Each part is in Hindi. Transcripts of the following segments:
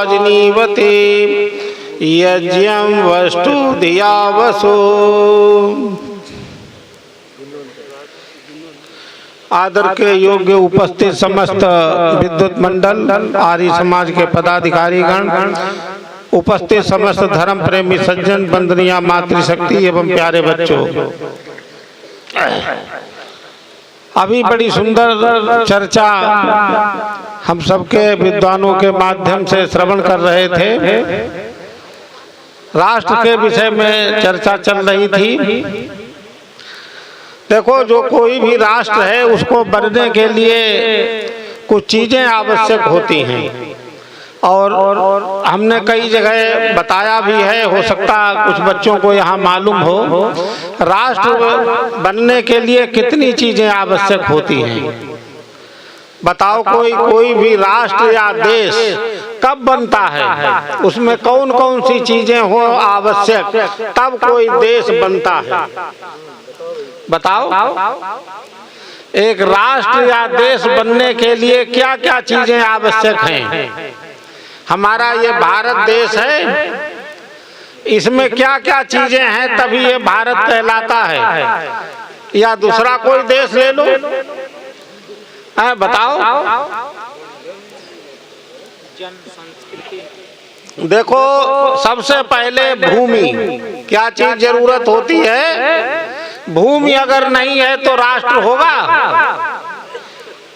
राजनीवते यज्ञं वस्तु धिया वसो। आदर के योग्य उपस्थित समस्त विद्युत मंडल, आर्य समाज के पदाधिकारीगण, उपस्थित समस्त धर्म प्रेमी सज्जन, वंदनीय मातृशक्ति एवं प्यारे बच्चों, अभी बड़ी सुंदर चर्चा हम सबके विद्वानों के माध्यम से श्रवण कर रहे थे। राष्ट्र के विषय में चर्चा चल रही थी। देखो, जो कोई भी राष्ट्र है उसको बनने के लिए कुछ चीजें आवश्यक होती हैं और हमने कई जगह बताया भी है, हो सकता कुछ बच्चों को यहाँ मालूम हो। राष्ट्र बनने के लिए कितनी चीजें आवश्यक होती हैं? बताओ, कोई भी राष्ट्र या देश कब बनता है? उसमें कौन कौन सी चीजें हो आवश्यक, तब कोई देश बनता है? बताओ, एक राष्ट्र या देश बनने के लिए क्या क्या चीजें आवश्यक हैं? हमारा ये भारत देश है, इसमें क्या क्या चीजें हैं तभी ये भारत कहलाता है? या दूसरा कोई देश ले लो, बताओ। देखो, सबसे पहले भूमि, क्या चीज जरूरत होती है? भूमि अगर नहीं है तो राष्ट्र होगा?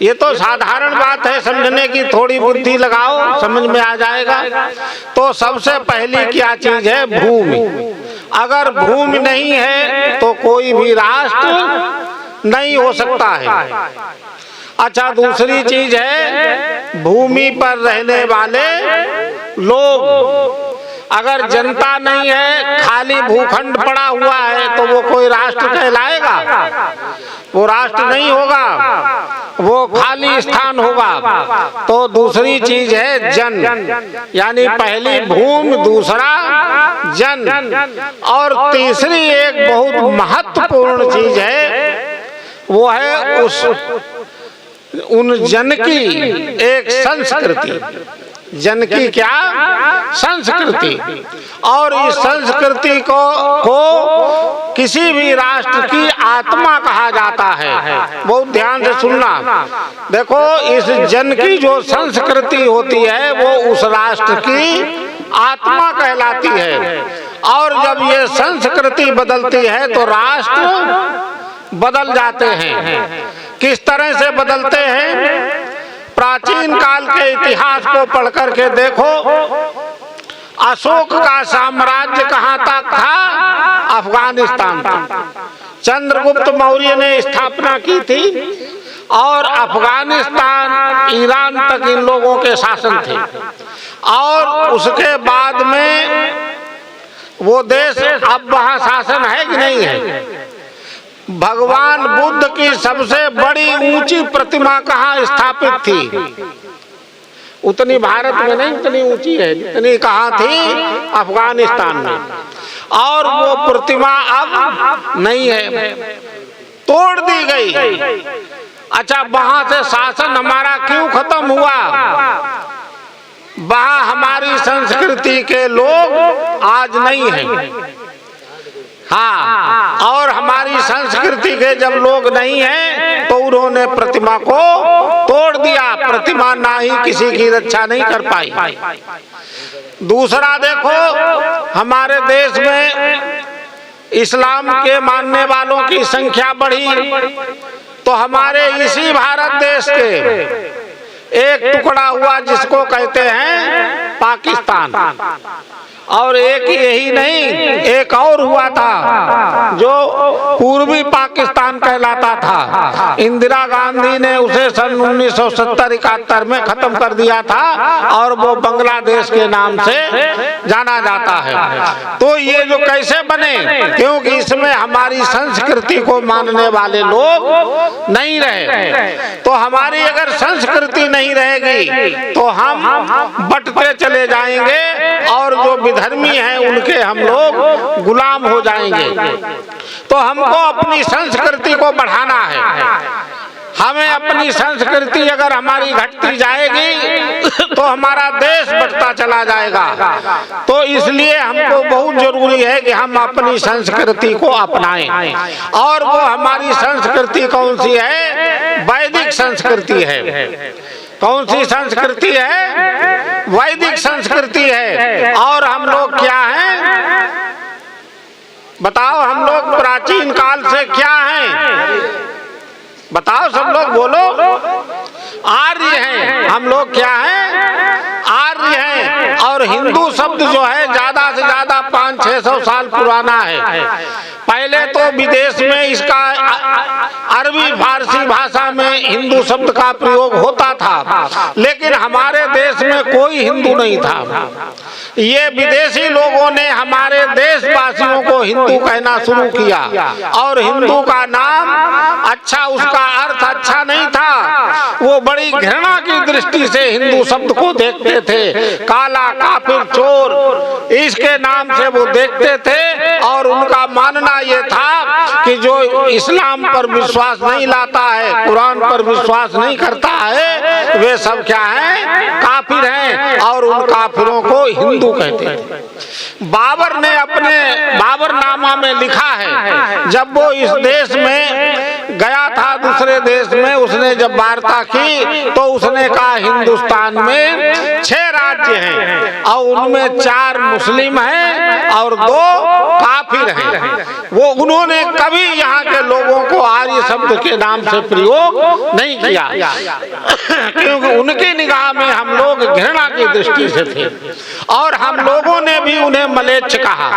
ये तो साधारण बात है समझने की, थोड़ी बुद्धि लगाओ समझ में आ जाएगा। तो सबसे पहली क्या चीज है? भूमि। अगर भूमि नहीं है तो कोई भी राष्ट्र नहीं हो सकता है। अच्छा, दूसरी चीज है भूमि पर रहने वाले लोग। अगर जनता नहीं है, खाली भूखंड पड़ा हुआ है, तो वो कोई राष्ट्र कहलाएगा? वो राष्ट्र नहीं होगा, वो खाली स्थान होगा। तो दूसरी चीज है जन, यानी पहली भूमि, दूसरा जन, और तीसरी एक बहुत महत्वपूर्ण चीज है, वो है उन जन की एक संस्कृति। जन की क्या? संस्कृति। और इस संस्कृति को किसी भी राष्ट्र की आत्मा कहा जाता है। बहुत ध्यान से सुनना। देखो, इस जन की जो संस्कृति होती है वो उस राष्ट्र की आत्मा कहलाती है। और जब ये संस्कृति बदलती है तो राष्ट्र बदल जाते हैं। किस तरह से बदलते हैं? प्राचीन काल के इतिहास को पढ़ करके देखो। अशोक का साम्राज्य कहाँ तक था? अफगानिस्तान तक। चंद्रगुप्त मौर्य ने स्थापना की थी और अफगानिस्तान, ईरान तक इन लोगों के शासन थे। और उसके बाद में वो देश, अब वहाँ शासन है कि नहीं है? भगवान बुद्ध की सबसे बड़ी ऊंची प्रतिमा कहाँ स्थापित थी? उतनी भारत में नहीं, उतनी ऊंची है जितनी कहाँ थी? अफगानिस्तान में। और वो प्रतिमा अब नहीं है, तोड़ दी गई। अच्छा, वहां से शासन हमारा क्यों खत्म हुआ? वहां हमारी संस्कृति के लोग आज नहीं हैं। हाँ, और हमारी संस्कृति के जब लोग नहीं हैं तो उन्होंने प्रतिमा को तोड़ दिया। प्रतिमा ना ही किसी की रक्षा नहीं कर पाई। दूसरा देखो, हमारे देश में इस्लाम के मानने वालों की संख्या बढ़ी तो हमारे इसी भारत देश के एक टुकड़ा हुआ जिसको कहते हैं पाकिस्तान। और एक यही नहीं, एक और हुआ था जो पूर्वी पाकिस्तान कहलाता था। इंदिरा गांधी ने उसे सन 1970-71 में खत्म कर दिया था और वो बांग्लादेश के नाम से जाना जाता है। तो ये जो कैसे बने? क्योंकि इसमें हमारी संस्कृति को मानने वाले लोग नहीं रहे। तो हमारी अगर संस्कृति नहीं रहेगी तो हम बंटते चले जाएंगे और जो धर्मी हैं उनके हम लोग गुलाम हो जाएंगे। तो हमको अपनी संस्कृति को बढ़ाना है। हमें अपनी संस्कृति अगर हमारी घटती जाएगी तो हमारा देश बढ़ता चला जाएगा। तो इसलिए हमको बहुत जरूरी है कि हम अपनी संस्कृति को अपनाएं। और वो हमारी संस्कृति कौन सी है? वैदिक संस्कृति है। कौन सी संस्कृति है? वैदिक संस्कृति है। और हम लोग क्या हैं? बताओ, हम लोग प्राचीन काल से क्या हैं? बताओ, सब लोग बोलो। आर्य हैं। हम लोग क्या हैं? आर्य हैं। और हिंदू शब्द जो है ज्यादा से ज्यादा 500-600 साल पुराना है। पहले तो विदेश में इसका अरबी फारसी भाषा में हिंदू शब्द का प्रयोग होता था, लेकिन हमारे देश में कोई हिंदू नहीं था। ये विदेशी लोगों ने हमारे देशवासियों को हिंदू कहना शुरू किया। और हिंदू का नाम अच्छा, उसका अर्थ अच्छा नहीं था। वो बड़ी घृणा की दृष्टि से हिंदू शब्द को देखते थे। काला, काफिर, चोर, इसके नाम से वो देखते थे। और उनका मानना ये था कि जो इस्लाम पर विश्वास नहीं लाता है, कुरान पर विश्वास नहीं करता है, वे सब क्या है? काफिर हैं। और उन काफिरों को हिंदू कहते हैं। बाबर ने अपने बाबरनामा में लिखा है, जब वो इस देश में गया था दूसरे देश में, उसने जब वार्ता की तो उसने कहा हिंदुस्तान में 6 राज्य हैं और उनमें 4 मुस्लिम हैं और 2 काफिर हैं। वो उन्होंने कभी यहाँ के लोगों को आर्य शब्द के नाम से प्रयोग नहीं किया, क्योंकि उनकी निगाह में हम लोग घृणा की दृष्टि से थे। और हम लोगों ने भी उन्हें मलेच्छ कहा।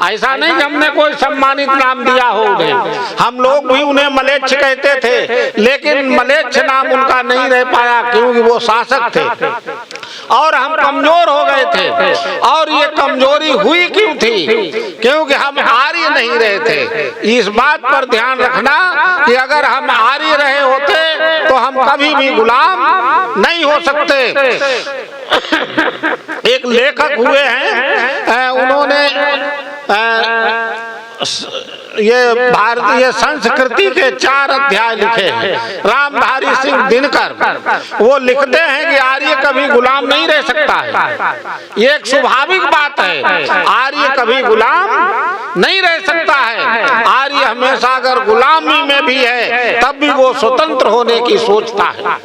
ऐसा नहीं कि हमने कोई सम्मानित नाम दिया हो उन्हें, हम लोग भी उन्हें मलेच्छ कहते थे, लेकिन मलेच्छ नाम उनका नहीं रह पाया क्योंकि वो शासक थे और हम कमजोर हो गए थे। और ये कमजोरी हुई क्यों थी? क्योंकि हम आर्य नहीं रहे थे। इस बात पर ध्यान रखना कि अगर हम आर्य रहे होते तो हम कभी भी गुलाम नहीं हो सकते। एक लेखक हुए हैं, उन्होंने ये भारतीय संस्कृति के 4 अध्याय लिखे हैं। रामधारी सिंह दिनकर वो लिखते हैं कि आर्य कभी गुलाम नहीं रह सकता है। ये एक स्वाभाविक बात है, आर्य कभी गुलाम नहीं रह सकता है। आर्य हमेशा अगर गुलामी में भी है तब भी वो स्वतंत्र होने की सोचता है।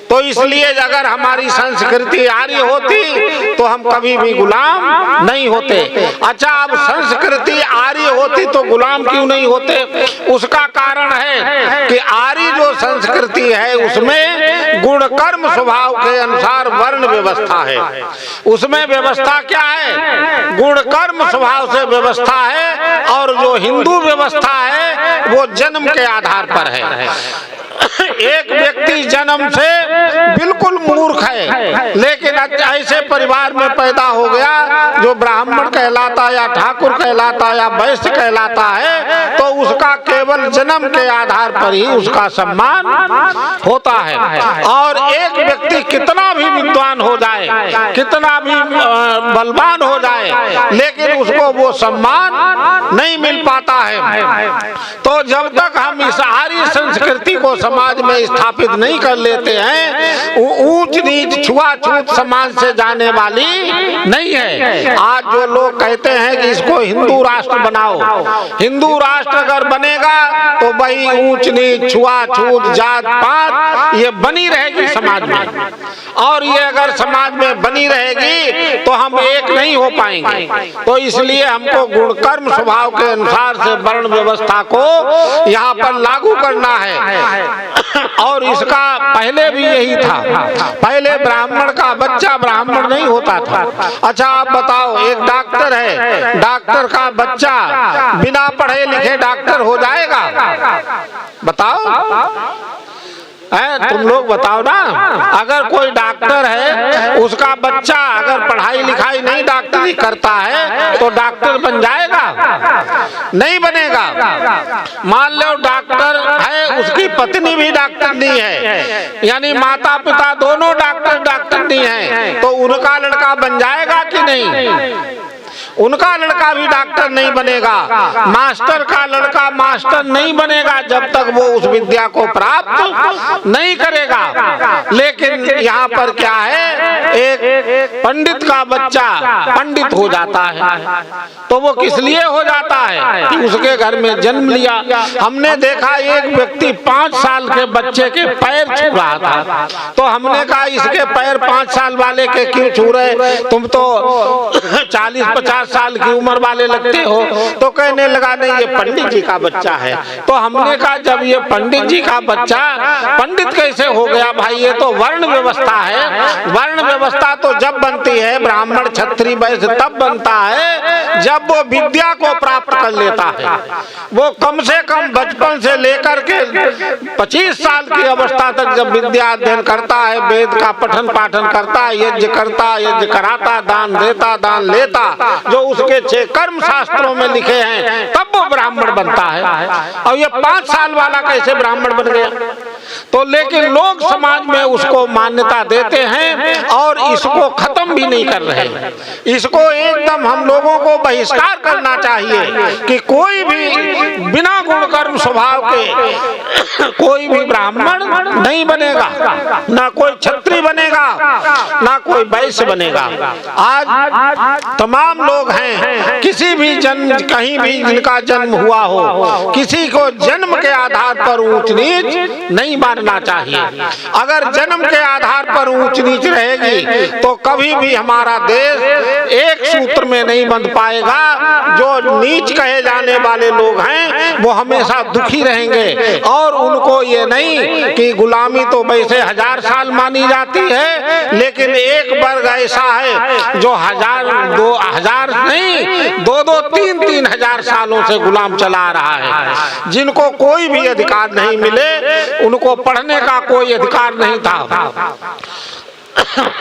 तो इसलिए अगर हमारी संस्कृति आर्य होती तो हम कभी भी गुलाम नहीं होते। अच्छा, अब संस्कृति आर्य होती तो गुलाम क्यों नहीं होते? उसका कारण है कि आर्य जो संस्कृति है उसमें गुण कर्म स्वभाव के अनुसार वर्ण व्यवस्था है। उसमें व्यवस्था क्या है? गुण कर्म स्वभाव से व्यवस्था है। और जो हिंदू व्यवस्था है वो जन्म के आधार पर है। एक व्यक्ति जन्म से बिल्कुल मूर्ख है, लेकिन ऐसे परिवार में पैदा हो गया जो ब्राह्मण कहलाता या ठाकुर कहलाता या वैश्य कहलाता है, तो उसका केवल जन्म के आधार पर ही उसका सम्मान होता है। और एक व्यक्ति कितना भी विद्वान हो जाए, कितना भी बलवान हो जाए, लेकिन उसको वो सम्मान नहीं मिल पाता है। तो जब तक हम इस आर्य संस्कृति को समाज में स्थापित नहीं कर लेते हैं, ऊंच नीच छुआछूत समाज से जाने वाली नहीं है। आज जो लोग कहते हैं कि इसको हिंदू राष्ट्र बनाओ, हिंदू राष्ट्र अगर बनेगा तो वही ऊंच नीच छुआछूत जात पात ये बनी रहेगी समाज में। और ये अगर समाज में बनी रहेगी तो हम एक नहीं हो पाएंगे। तो इसलिए हमको गुण कर्म स्वभाव के अनुसार से वर्ण व्यवस्था को यहाँ पर लागू करना है। और इसका पहले भी यही था, पहले ब्राह्मण का बच्चा ब्राह्मण नहीं होता था। अच्छा, आप बताओ, एक डॉक्टर है, डॉक्टर का बच्चा बिना पढ़े लिखे डॉक्टर हो जाएगा? बताओ, तुम लोग बताओ ना। अगर कोई डॉक्टर है, उसका बच्चा अगर पढ़ाई लिखाई नहीं डॉक्टरी करता है तो डॉक्टर बन जाएगा? नहीं बनेगा। मान लो डॉक्टर है, उसकी पत्नी भी डॉक्टर नहीं है, यानी माता पिता दोनों डॉक्टर नहीं है, तो उनका लड़का बन जाएगा कि नहीं? उनका लड़का भी डॉक्टर नहीं बनेगा, मास्टर का लड़का मास्टर नहीं बनेगा जब तक वो उस विद्या को प्राप्त नहीं करेगा। लेकिन यहाँ पर क्या है, एक पंडित का बच्चा पंडित हो जाता है तो वो किस लिए हो जाता है कि उसके घर में जन्म लिया। हमने देखा एक व्यक्ति 5 साल के बच्चे के पैर छू रहा था, तो हमने कहा इसके पैर 5 साल वाले के क्यों छू रहे, तुम तो 40-50 साल की उम्र वाले लगते हो। तो कहने लगा नहीं ये पंडित जी का बच्चा है। तो हमने कहा जब ये पंडित जी का बच्चा पंडित कैसे हो गया भाई, ये तो वर्ण व्यवस्था है। वर्ण व्यवस्था तो जब बनती है ब्राह्मण क्षत्रिय वैश्य तब बनता है जब वो विद्या को प्राप्त कर लेता है। वो कम से कम बचपन से लेकर के 25 साल की अवस्था तक जब विद्या अध्ययन करता है, वेद का पठन पाठन करता है, यज्ञ करता, यज्ञ कराता, दान देता, दान लेता, जो उसके 6 कर्म शास्त्रों में लिखे हैं, तब वो ब्राह्मण बनता है। और ये 5 साल वाला कैसे ब्राह्मण बन गया? तो लेकिन लोग समाज में उसको मान्यता देते हैं और इसको खत्म भी नहीं कर रहे। इसको एकदम हम लोगों को बहिष्कार करना चाहिए कि कोई भी बिना गुण कर्म स्वभाव के कोई भी ब्राह्मण नहीं बनेगा, ना कोई क्षत्रिय बनेगा, ना कोई वैश्य बनेगा। आज तमाम लोग हैं, किसी भी जन्म कहीं भी जिनका जन्म हुआ हो, किसी को जन्म के आधार पर ऊंच नीच नहीं मानना चाहिए। अगर जन्म के आधार पर ऊंच नीच रहेगी तो कभी भी हमारा देश एक सूत्र में नहीं बंध पाएगा। जो नीच कहे जाने वाले लोग हैं वो हमेशा दुखी रहेंगे और उनको ये नहीं कि गुलामी तो वैसे 1000 साल मानी जाती है, लेकिन एक वर्ग ऐसा है जो 1000 2000 नहीं 2-2 3-3 हजार सालों से गुलाम चला रहा है, जिनको कोई भी अधिकार नहीं मिले, उनको पढ़ने का कोई अधिकार नहीं था।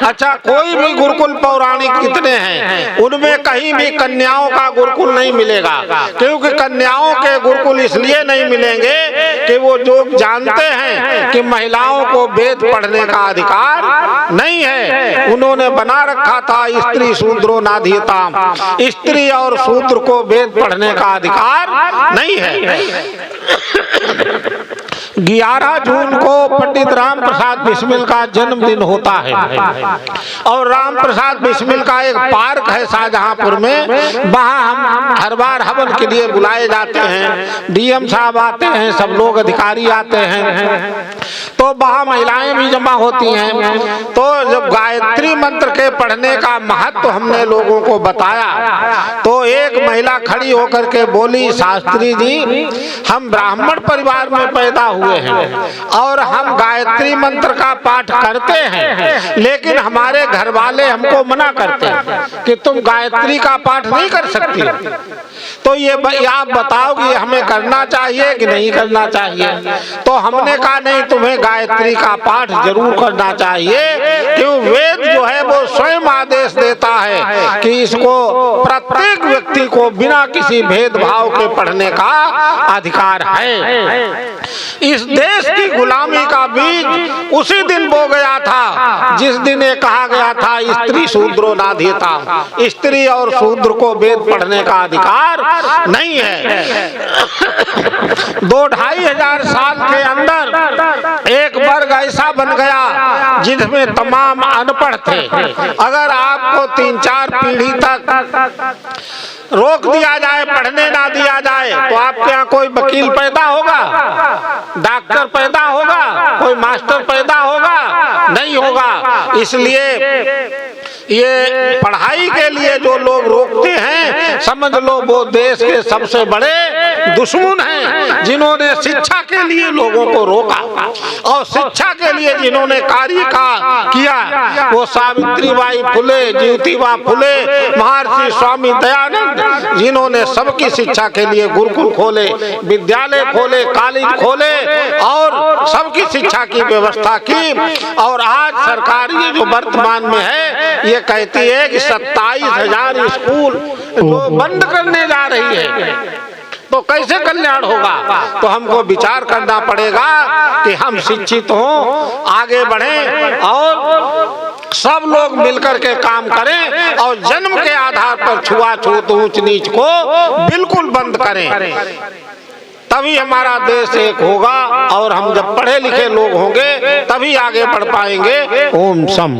अच्छा, कोई भी गुरुकुल पौराणिक कितने हैं, उनमें कहीं भी कन्याओं का गुरुकुल नहीं मिलेगा, क्योंकि कन्याओं के गुरुकुल इसलिए नहीं मिलेंगे कि वो जो जानते हैं कि महिलाओं को वेद पढ़ने का अधिकार नहीं है। उन्होंने बना रखा था स्त्री शूद्रो नाधीयताम, स्त्री और शूद्र को वेद पढ़ने का अधिकार नहीं है। 11 जून को पंडित राम प्रसाद बिस्मिल का जन्मदिन होता है और राम प्रसाद बिस्मिल का एक पार्क है शाहजहांपुर में, वहाँ हम हर बार हवन के लिए बुलाए जाते हैं। डीएम साहब आते हैं, सब लोग अधिकारी आते हैं, तो वहाँ महिलाएं भी जमा होती हैं। तो जब गायत्री मंत्र के पढ़ने का महत्व हमने लोगों को बताया तो एक महिला खड़ी होकर के बोली, शास्त्री जी हम ब्राह्मण परिवार में पैदा हुए हैं और हम गायत्री मंत्र का पाठ करते हैं, लेकिन हमारे घर वाले हमको मना करते हैं कि तुम गायत्री का पाठ नहीं कर सकती। तो ये आप बताओ कि हमें करना चाहिए कि नहीं करना चाहिए? तो हमने कहा नहीं, तुम्हें गायत्री का पाठ जरूर करना चाहिए, क्यों वेद जो है वो स्वयं आदेश देता है कि इसको प्रत्येक व्यक्ति को बिना किसी भेदभाव के पढ़ने का अधिकार है। इस देश की गुलामी का बीज उसी दिन बो गया था जिस दिन ये कहा गया था स्त्री शूद्रो नाधीयताम, स्त्री और शूद्र को वेद पढ़ने का अधिकार नहीं है। 2-2.5 हजार साल के अंदर एक वर्ग ऐसा बन गया जिसमें तमाम अनपढ़ थे। अगर आपको 3-4 पीढ़ी तक रोक दिया जाए, पढ़ने ना दिया जाए, तो आपके यहाँ कोई वकील पैदा होगा, डॉक्टर पैदा होगा, कोई मास्टर पैदा होगा? नहीं होगा। इसलिए ये पढ़ाई के लिए जो लोग रोकते हैं, समझ लो वो देश के सबसे बड़े दुश्मन हैं, जिन्होंने शिक्षा के लिए लोगों को रोका और शिक्षा के लिए जिन्होंने कार्य किया वो सावित्रीबाई फुले, ज्योतिबा फुले, महर्षि स्वामी दयानंद, जिन्होंने सबकी शिक्षा के लिए गुरुकुल खोले, विद्यालय खोले, कॉलेज खोले और सबकी शिक्षा की व्यवस्था की। और आज सरकार ये जो वर्तमान में है ये कहती है कि 27,000 स्कूल जो बंद करने जा रही है, तो कैसे कल्याण होगा? तो हमको विचार करना पड़ेगा कि हम शिक्षित हों, आगे बढ़ें और सब लोग मिलकर के काम करें और जन्म के आधार पर छुआछूत ऊंच नीच को बिल्कुल बंद करें, तभी हमारा देश एक होगा और हम जब पढ़े लिखे लोग होंगे तभी आगे बढ़ पाएंगे। ओम शम।